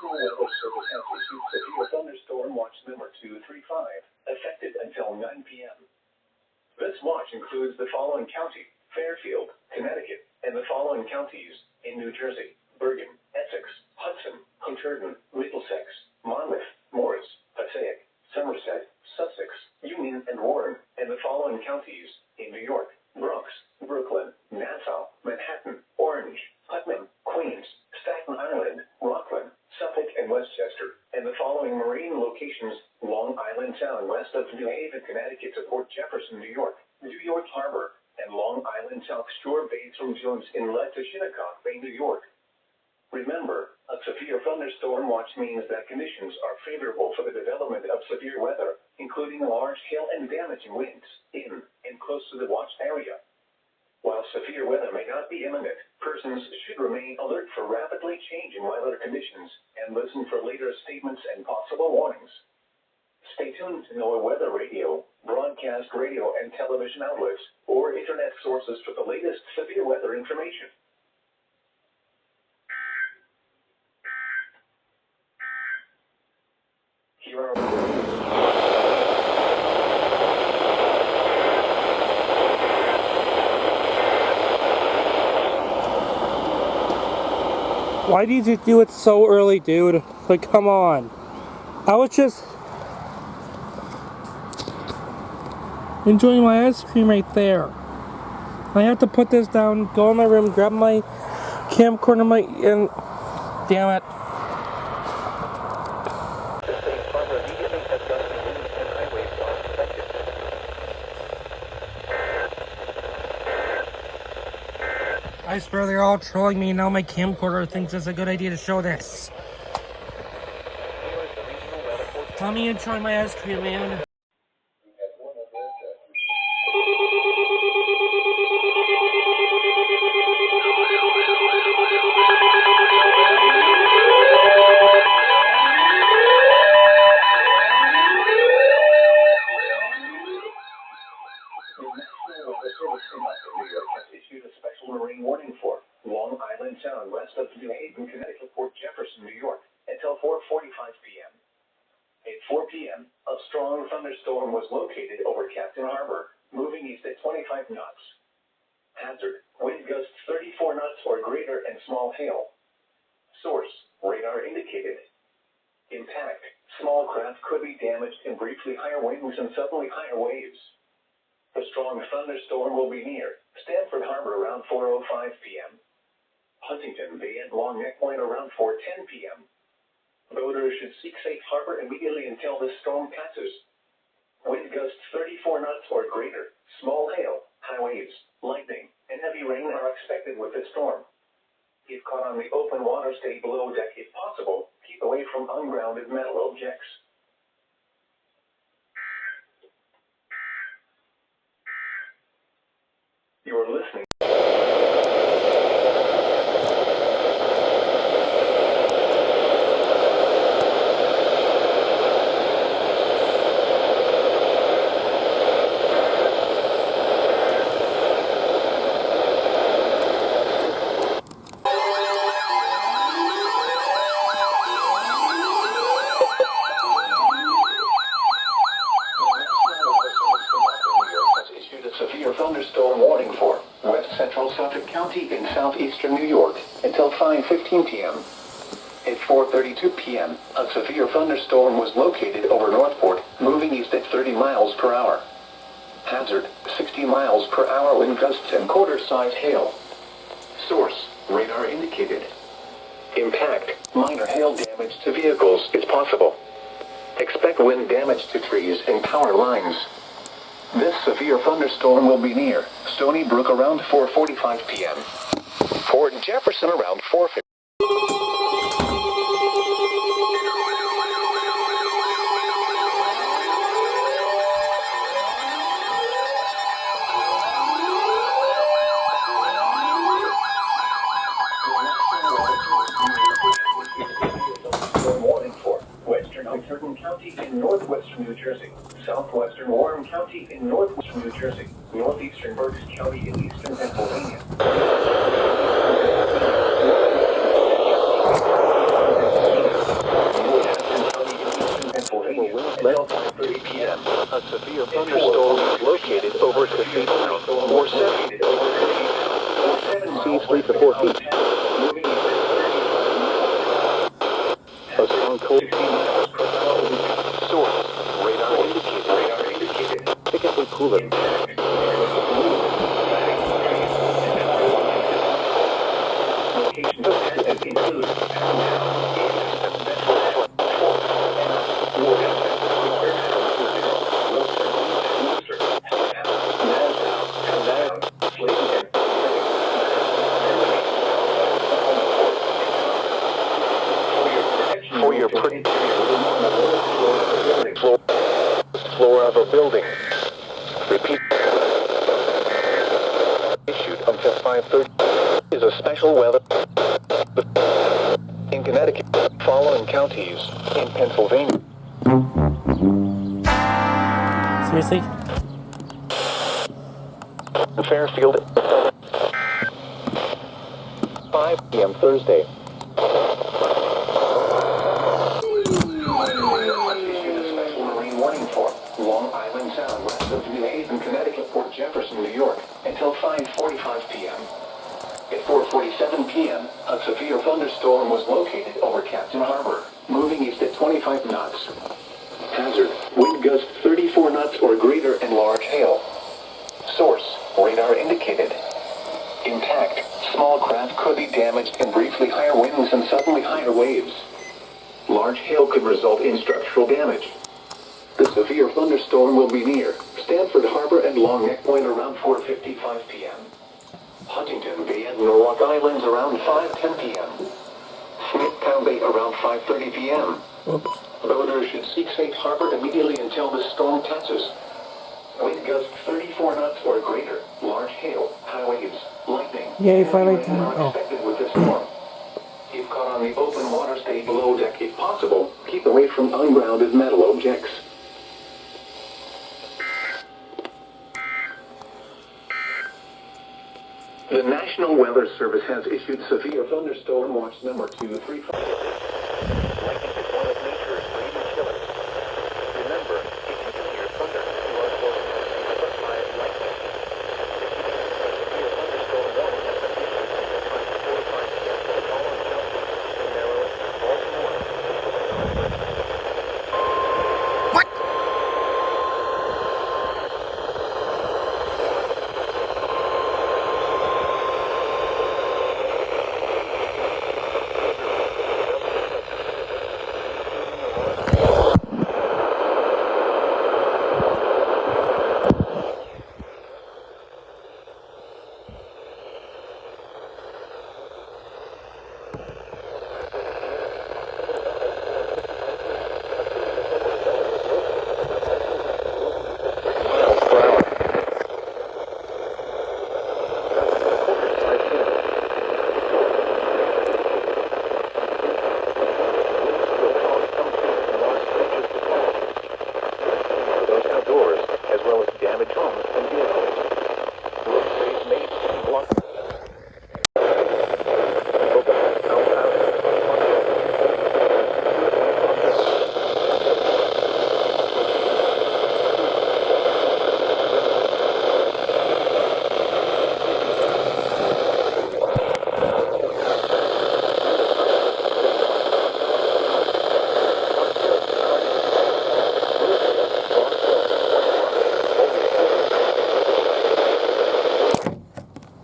National Weather Service has issued severe thunderstorm watch number 235, effective until 9 p.m. This watch includes the following county: Fairfield, Connecticut, and the following counties in New Jersey: Bergen, Essex, Hudson, Hunterdon, Middlesex, Monmouth, Morris, Passaic, Somerset, Sussex, Union, and Warren, and the following counties in New York: Bronx, Brooklyn, Nassau, Manhattan, Orange, Putnam, Queens, Staten Island, Rockland, Suffolk, and Westchester, and the following marine locations: Long Island Sound west of New Haven, Connecticut to Port Jefferson, New York, New York Harbor, and Long Island South Shore Bay from Jones Inlet to Shinnecock Bay, New York. Remember, a severe thunderstorm watch means that conditions are favorable for the development of severe weather, including large hail and damaging winds in and close to the watch area. While severe weather may not be imminent, persons should remain alert for rapidly changing weather conditions and listen for later statements and possible warnings. Stay tuned to NOAA Weather Radio, broadcast radio and television outlets, or internet sources for the latest severe weather information. Here are Why did you do it so early, dude? Like, come on. I was just enjoying my ice cream right there. I have to put this down, go in my room, grab my camcorder, and damn it. I swear they're all trolling me, now my camcorder thinks it's a good idea to show this. Let me enjoy my ice cream, man. Issued a special marine warning for Long Island Sound west of New Haven, Connecticut, Port Jefferson, New York, until 4:45 p.m. At 4 p.m., a strong thunderstorm was located over Captain Harbor, moving east at 25 knots. Hazard: wind gusts 34 knots or greater and small hail. Source: radar indicated. Impact: small craft could be damaged in briefly higher winds and suddenly higher waves. The strong thunderstorm will be near Stamford Harbor around 4:05 p.m. Huntington Bay and Long Neck Point around 4:10 p.m. Boaters should seek safe harbor immediately until this storm passes. Wind gusts 34 knots or greater, small hail, high waves, lightning, and heavy rain are expected with the storm. If caught on the open water, stay below deck if possible. Keep away from ungrounded metal objects. You are listening. Severe thunderstorm warning for west central Suffolk County in southeastern New York until 5:15 p.m. At 4:32 p.m., a severe thunderstorm was located over Northport, moving east at 30 miles per hour. Hazard: 60 miles per hour wind gusts and quarter-size hail. Source: radar indicated. Impact: minor hail damage to vehicles is possible. Expect wind damage to trees and power lines. This severe thunderstorm will be near Stony Brook around 4:45 p.m. Port Jefferson around 4:50. Warning for western Hunterdon County in northwestern New Jersey, southwestern Warren County in northwestern New Jersey, northeastern Berks County in eastern Pennsylvania. until 5:30 p.m. A severe thunderstorm is located over Cathedral or 7 feet 3 to 4 feet. A strong cold. 60 miles per hour. Source, radar indicated. Typically cooler. Locations of hazard include For your floor of a building. Repeat. Issued until 5:30 is a special weather in Connecticut, following counties in Pennsylvania. Seriously? Fairfield, 5 p.m. Thursday. Warning for Long Island Sound west of New Haven, Connecticut, Port Jefferson, New York, until 5:45 p.m. At 4:47 p.m., a severe thunderstorm was located over Captain Harbor, moving east at 25 knots. Hazard, wind gust 34 knots or greater and large hail. Source, radar indicated. Intact, small craft could be damaged in briefly higher winds and suddenly higher waves. Large hail could result in structural damage. The severe thunderstorm will be near Stanford Harbor and Long Neck Point around 4:55 p.m. Huntington Bay and Norwalk Islands around 5:10 p.m. Smithtown Bay around 5:30 p.m. Boaters should seek safe harbor immediately until the storm passes. Wind gusts 34 knots or greater, large hail, high waves, lightning. Yay, finally. Are expected with this storm. If caught on the open water, stay below deck if possible. Keep away from ungrounded metal objects. The National Weather Service has issued severe thunderstorm watch number 235. Lightning is one of nature's leading killers. Remember, if you can hear thunder, you are close to being struck by lightning. A severe thunderstorm warning has been issued until 5:45 p.m. for the following counties in Maryland, Baltimore.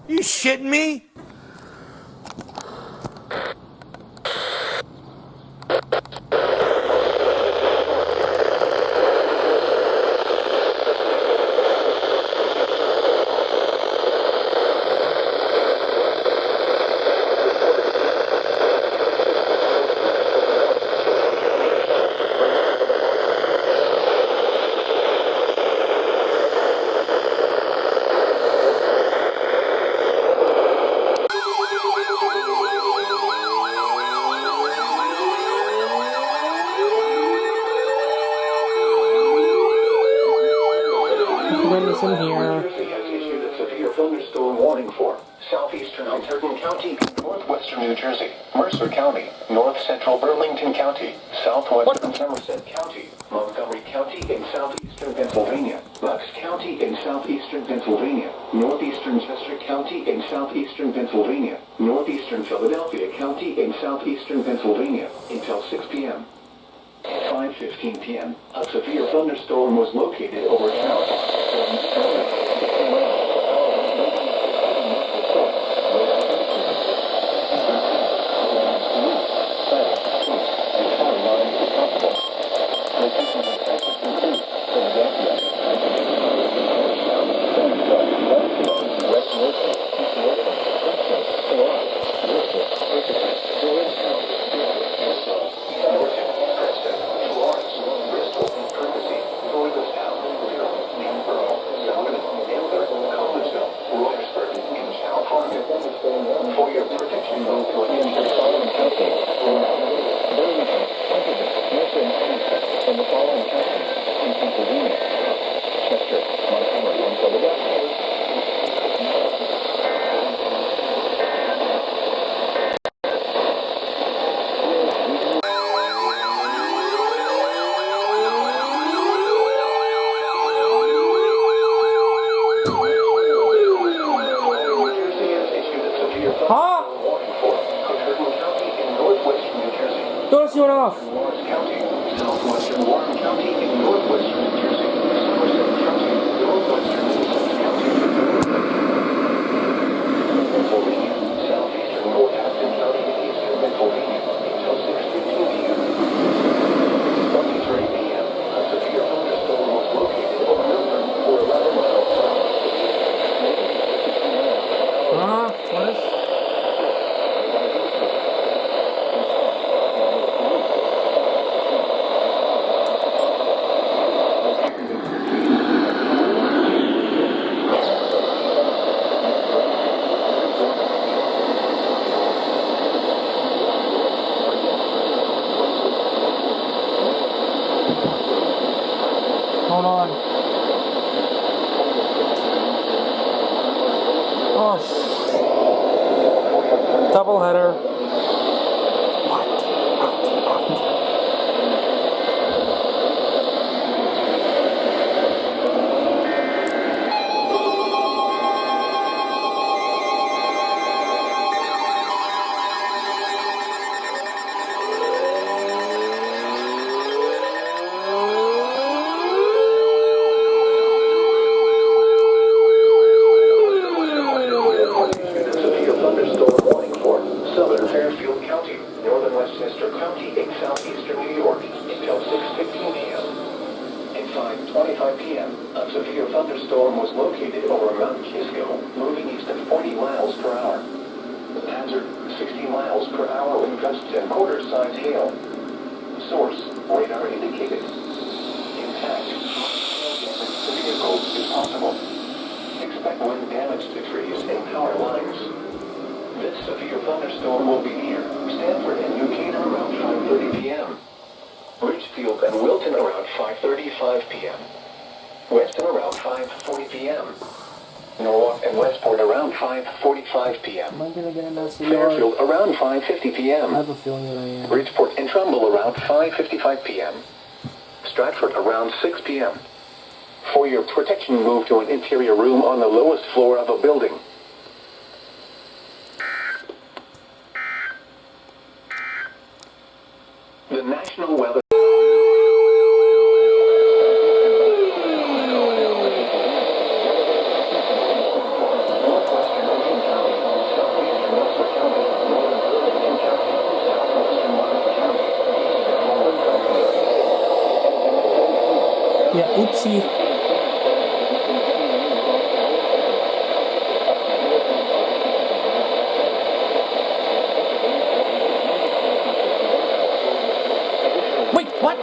You shitting me? When it's in here. Has issued a severe thunderstorm warning for southeastern Hunterdon County, northwestern New Jersey, Mercer County, north central Burlington County, southwestern Somerset County, Montgomery County in southeastern Pennsylvania, Bucks County in southeastern Pennsylvania, northeastern Chester County in southeastern Pennsylvania, northeastern Philadelphia County in southeastern Pennsylvania, until 6 p.m. At 5:15 p.m., a severe thunderstorm was located over town. For your protection, move to an the following counties. Burlington, Hunterdon, Mercer, and Somerset, and the following counties in Pennsylvania. Chester, Montgomery, and Philadelphia. Huh? Doors went off. Lawrence County, southwestern Warren County in northwestern New Jersey, Somerset County, northwestern Middlesex County, Pennsylvania, southeastern Northampton County in eastern Pennsylvania, until 6:15 p.m. 6:23 p.m., a severe thunderstorm was located over Milford for 11 miles south. What is? Hold on. Oh, double header. Fairfield County, northern Westchester County in southeastern New York, until 6:15 p.m. At 5:25 p.m., a severe thunderstorm was located over Mount Kisco, moving east at 40 miles per hour. Hazard, 60 miles per hour with gusts and quarter-size hail. Source, radar indicated. Impact, hail damage to vehicles is possible. Expect wind damage to trees and power lines. This severe thunderstorm will be near Stanford and New Canaan around 5:30 p.m. Ridgefield and Wilton around 5:35 p.m. Weston around 5:40 p.m. Norwalk and Westport around 5:45 p.m. Am I gonna get in that Fairfield around 5:50 p.m. I have a feeling that I am. Bridgeport and Trumbull around 5:55 p.m. Stratford around 6 p.m. For your protection, move to an interior room on the lowest floor of a building. The National Weather Yeah, oopsie. Wait, what?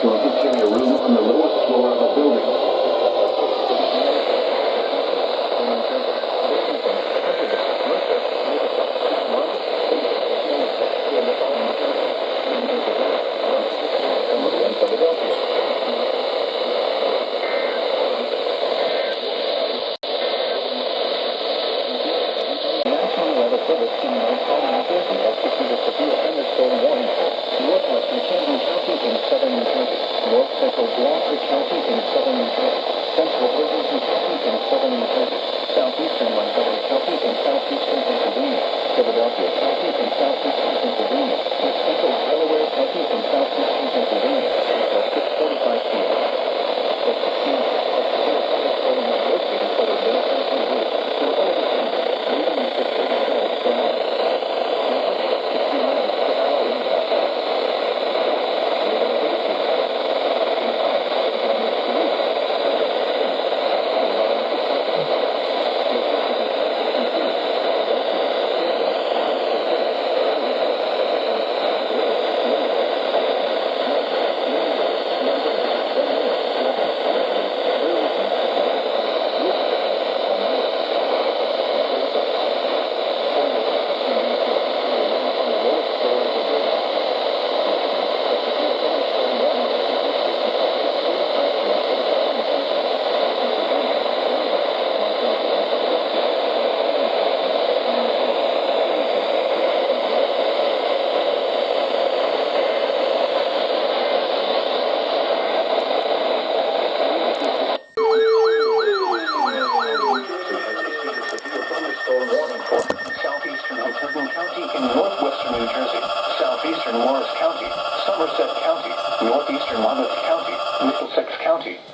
to an interior room on the lowest floor of a building.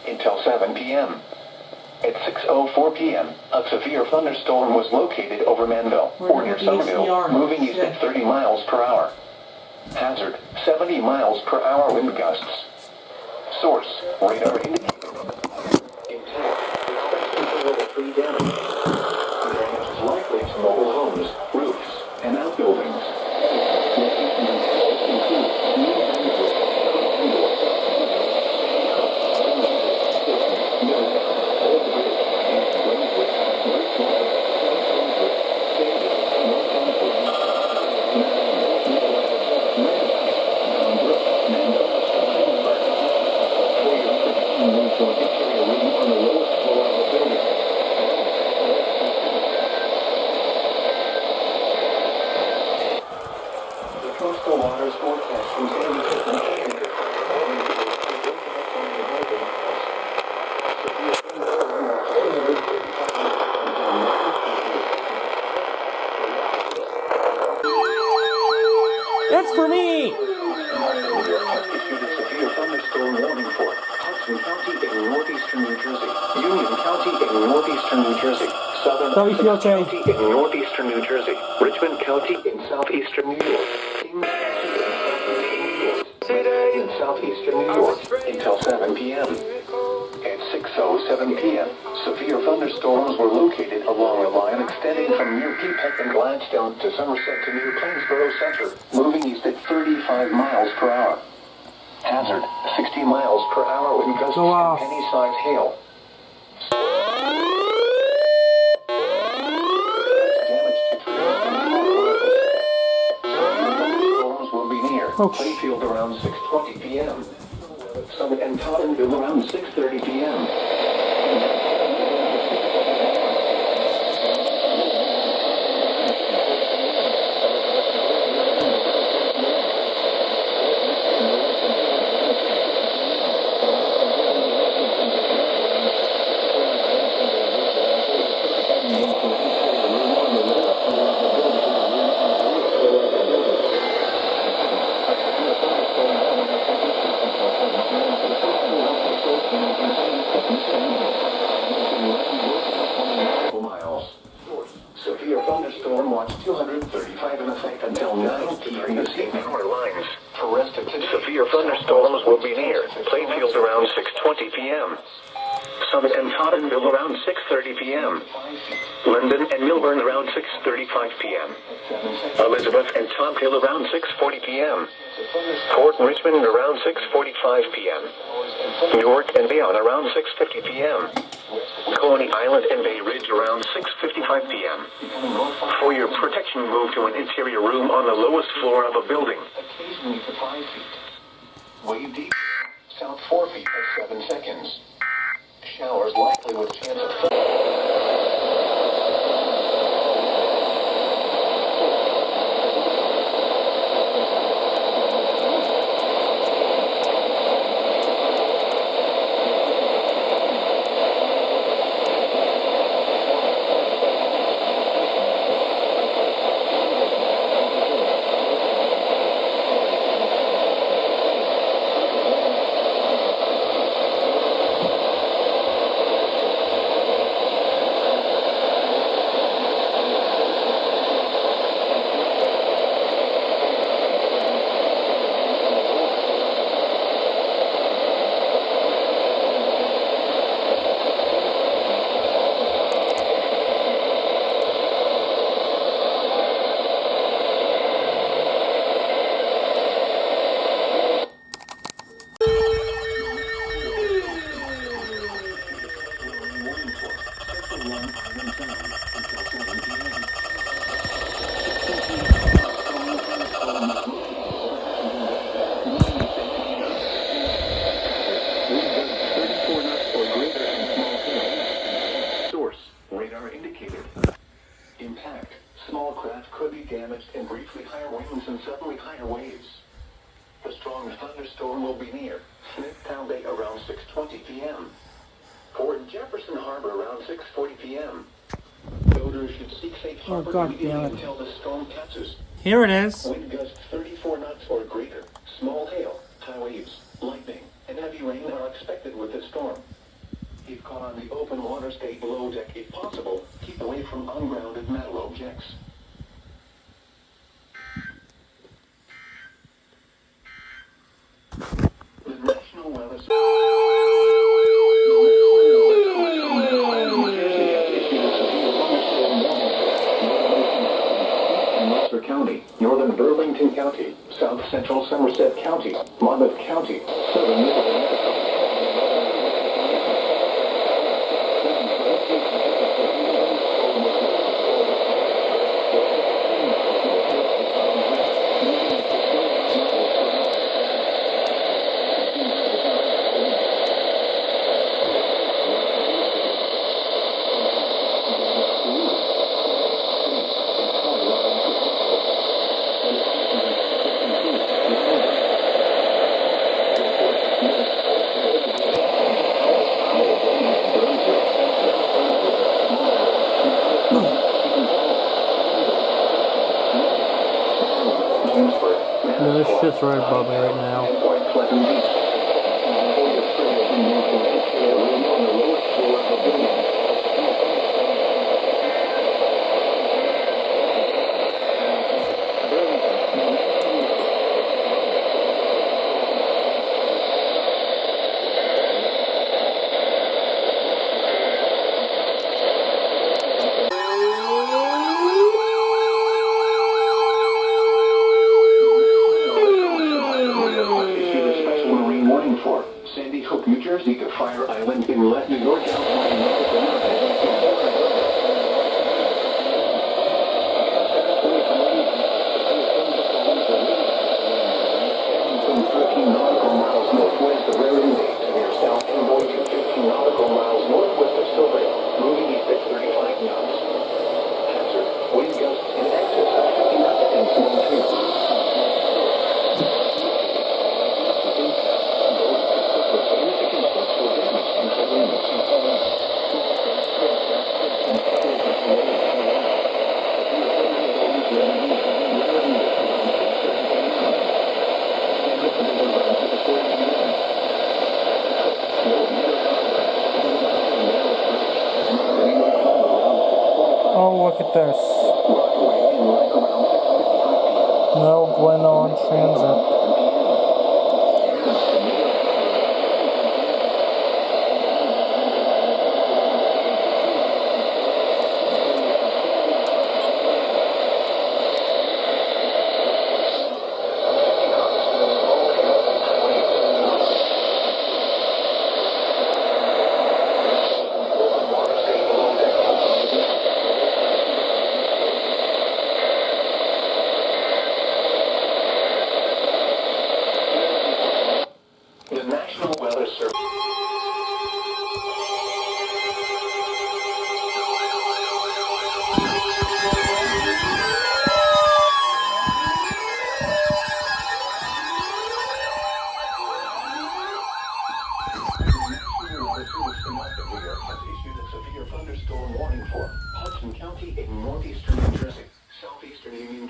Until 7 p.m. At 6:04 p.m., a severe thunderstorm was located over Manville or near Somerville, moving east at 30 miles per hour. Hazard, 70 miles per hour wind gusts. Source, radar indicator. Intent, expecting level 3 damage. Damage is likely to mobile homes, roofs, and outbuildings. Coastal waters forecast contains That's for me! Issued a severe thunderstorm warning for Hudson County in northeastern New Jersey, Union County in northeastern New Jersey, Southern Essex County in northeastern New Jersey, Richmond County in southeastern New York, Kings County in southeastern New York until 7 p.m. At 6:07 p.m., severe thunderstorms were located along a line extending from near Peapack and Gladstone to Somerset to near Plainsboro Center, moving east at 35 miles per hour. Hazard, 60 miles per hour wind gusts and penny-sized hail. Damage to trees and thunderstorms will be near Playfield around 6:20 p.m. Summit and Tottenville around 6:30 p.m. Severe thunderstorm watch 235 in effect until 9 p.m. this evening. Lines. For rest of today, severe thunderstorms will be near Playfield around 6:20 p.m. Summit and Tottenville around 6:30 p.m. London and Milburn around 6:35 p.m. Elizabeth and Top Hill around 6:40 p.m. Port Richmond around 6:45 p.m. Newark and Bayonne around 6:50 p.m. Coney Island and Bay Ridge around 6:55 p.m. For your protection, move to an interior room on the lowest floor of a building. Occasionally to 5 feet. Wade deep. South 4 feet at 7 seconds. Showers likely with chance of... Impact. Small craft could be damaged in briefly higher winds and suddenly higher waves. The strong thunderstorm will be near Smithtown Bay around 6:20 p.m. Port Jefferson Harbor around 6:40 p.m. Boaters should seek safe harbor immediately until the storm passes. Here it is. Wind gusts 34 knots or greater. Small hail, high waves, lightning, and heavy rain are expected with this storm. Keep caught on the open water, stay below deck if possible. Keep away from ungrounded metal objects. The National Weather Service has issued a severe thunderstorm warning in Webster County, northern Burlington County, south central Somerset County, Monmouth County, southern Middle No, this shit's right above me right now. Sandy Hook, New Jersey to Fire Island Inlet, New York, nautical miles northwest of Raritan Bay, near South Amboy, 15 nautical miles northwest of Silverdale, moving east at 35 knots. Hazard, wind gusts in excess of 50 knots and small hail. Oh, look at this. No bueno on transit.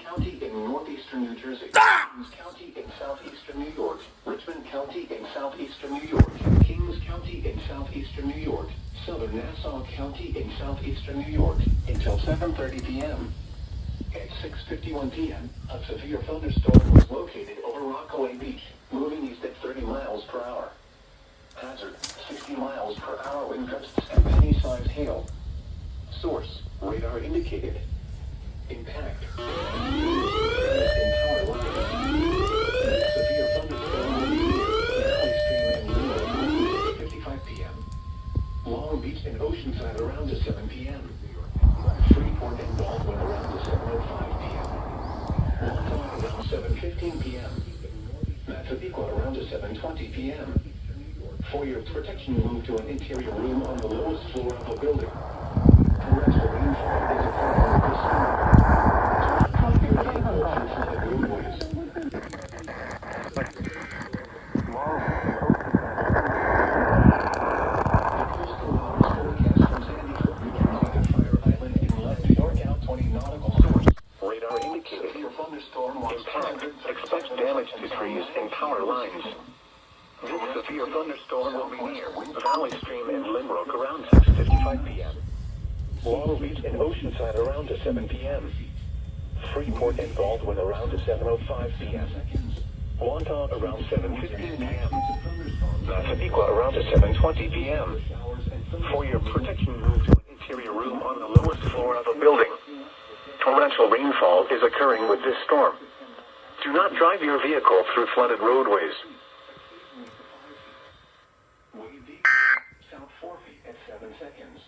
County in northeastern New Jersey, Kings County in southeastern New York, Richmond County in southeastern New York, Kings County in southeastern New York, southern Nassau County in southeastern New York, until 7:30 p.m. At 6:51 p.m., a severe thunderstorm was located over Rockaway Beach, moving east at 30 miles per hour. Hazard, 60 miles per hour wind gusts and penny-sized hail. Source, radar indicated. Impact. In power lines. Severe thunderstorm will be near Valley Stream and Lynwood at 55 p.m. Long Beach and Oceanside around to 7 p.m. Freeport and Baldwin around to 7:05 p.m. Montauk around 7:15 p.m. Massapequa around to 7:20 p.m. For your protection, move to an interior room on the lowest floor of a building. Torrential rainfall is occurring with this storm. Do not drive your vehicle through flooded roadways. The coastal waters forecast from Sandy Hook, New Jersey to Fire Island Inlet, New York out 20 nautical source. Radar indicated your thunderstorm was expect damage to trees and power lines. This severe thunderstorm will be near Valley Stream and Lynbrook around 6:55 p.m. Long Beach and Oceanside around to 7 p.m. Freeport and Baldwin around to 7:05 p.m. Montauk around 7:15 p.m. Massapequa around to 7:20 p.m. For your protection, move to an interior room on the lowest floor of a building. Torrential rainfall is occurring with this storm. Do not drive your vehicle through flooded roadways. South 4 feet at 7 seconds.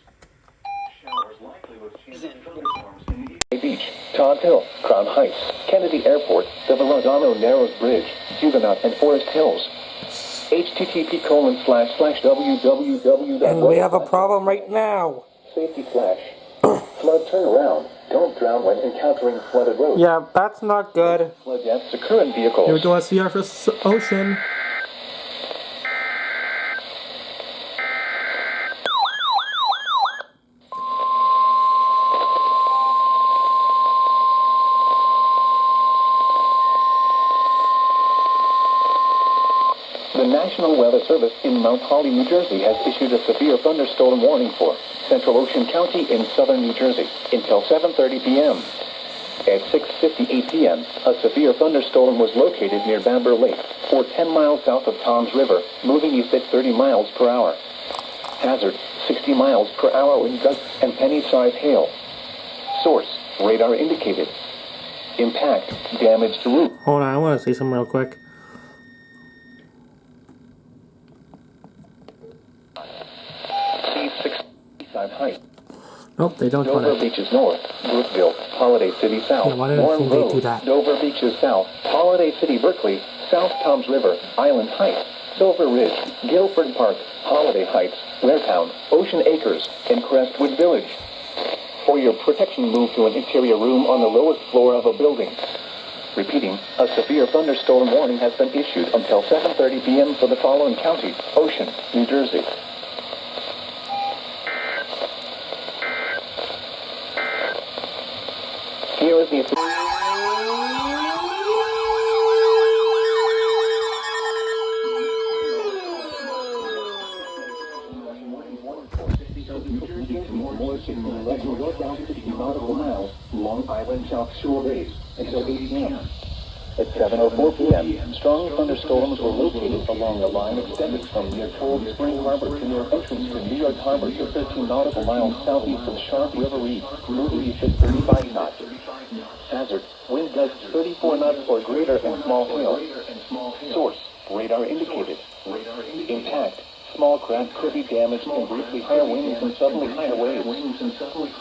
Showers likely with thunderstorms in the east. Beach, Todd Hill, Crown Heights, Kennedy Airport, the Verrazano Narrows Bridge, Huguenot, and Forest Hills. http://www. And we have a problem right now. Safety flash. Flood turnaround. Don't drown when encountering flooded roads. Yeah, that's not good. Flood deaths occur in vehicles. Here we go, see our first ocean. The National Weather Service in Mount Holly, New Jersey has issued a severe thunderstorm warning for Central Ocean County in southern New Jersey until 7:30 p.m. At 6:58 p.m., a severe thunderstorm was located near Bamber Lake, or 10 miles south of Toms River, moving east at 30 miles per hour. Hazard, 60 miles per hour wind gusts and penny-sized hail. Source, radar indicated. Impact, damage to roof. Hold on, I want to say something real quick. Sea 65 height. Nope, they don't want Dover it. Beaches north, Brookville, Holiday City south, Yeah, why did I Warren think they Road, do that? Dover Beaches south, Holiday City Berkeley, South Toms River, Island Heights, Silver Ridge, Guilford Park, Holiday Heights, Waretown, Ocean Acres, and Crestwood Village. For your protection, move to an interior room on the lowest floor of a building. Repeating, a severe thunderstorm warning has been issued until 7:30 p.m. for the following counties: Ocean, New Jersey. Here is the nautical miles, Long Island South Shore base, until 8 p.m. At 7:04 p.m., strong thunderstorms were located along a line extended from near Cold Spring Harbor to near entrance to New York Harbor to 13 nautical miles southeast of Sharp River Reef, moving east at 35 knots. Hazard, wind gusts 34 knots or greater and small hail. Source, radar indicated. Impact, small craft could be damaged and briefly higher winds and suddenly higher waves.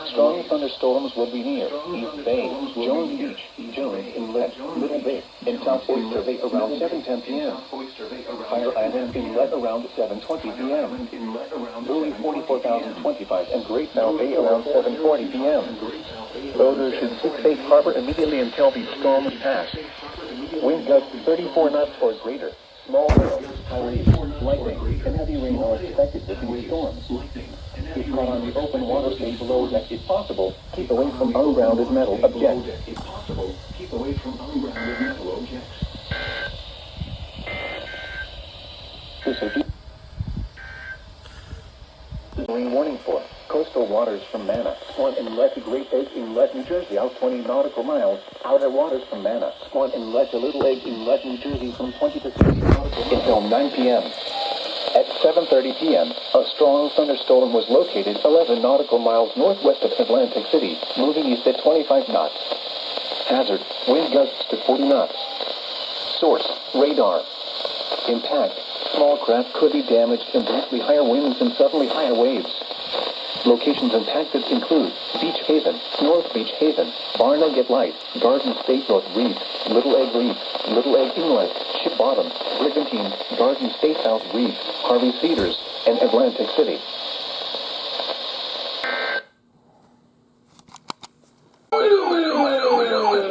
Strong thunderstorms will be near East Bay, Jones Beach, Jones Inlet, Little Bay, and South Oyster Bay around 7:10 p.m. Fire Island Inlet around 7:20 p.m. Buoy 44,025 and Great South Bay around 7:40 p.m. Boaters should seek safe harbor immediately until these storms pass. Wind gusts 34 knots or greater. Small hail. high waves, lightning, and heavy rain are expected with these storms. If caught on the open water, stay below deck if possible. Keep away from ungrounded metal objects. If possible, keep away from ungrounded metal objects. Marine warning for coastal waters from Manna. Spawn Inlet to Great Egg Inlet, New Jersey, out 20 nautical miles. Outer waters from Manna. Spawn Inlet to Little Egg Inlet, New Jersey, from 20 to 30 nautical miles. Until 9 p.m. At 7:30 p.m., a strong thunderstorm was located 11 nautical miles northwest of Atlantic City, moving east at 25 knots. Hazard, wind gusts to 40 knots. Source, radar. Impact, small craft could be damaged in briefly higher winds and suddenly higher waves. Locations impacted include Beach Haven, North Beach Haven, Barnegat Light, Garden State North Reef, Little Egg Reef, Little Egg Inlet, Ship Bottom, Brigantine, Garden State South Reef, Harvey Cedars, and Atlantic City.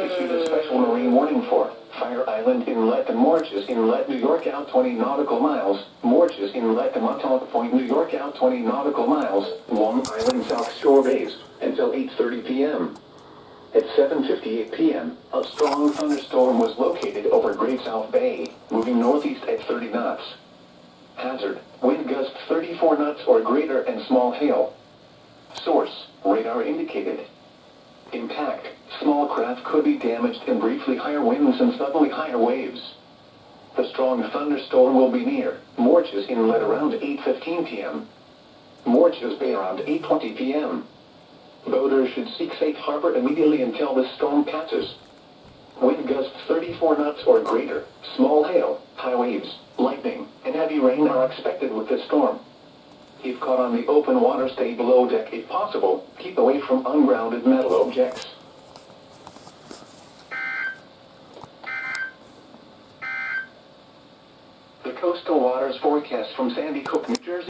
Issued a special marine warning for Fire Island Inlet and Morges Inlet, New York, out 20 nautical miles. Morges Inlet to Montauk Point, New York, out 20 nautical miles. Long Island South Shore Bays until 8:30 p.m. At 7:58 p.m., a strong thunderstorm was located over Great South Bay, moving northeast at 30 knots. Hazard, wind gusts 34 knots or greater and small hail. Source, radar indicated. Impact, small craft could be damaged in briefly higher winds and suddenly higher waves. The strong thunderstorm will be near Morges Inlet around 8:15 p.m. Morges Bay around 8:20 p.m. Boaters should seek safe harbor immediately until the storm passes. Wind gusts 34 knots or greater, small hail, high waves, lightning, and heavy rain are expected with this storm. If caught on the open water, stay below deck if possible. Keep away from ungrounded metal objects. The coastal waters forecast from Sandy Hook, New Jersey.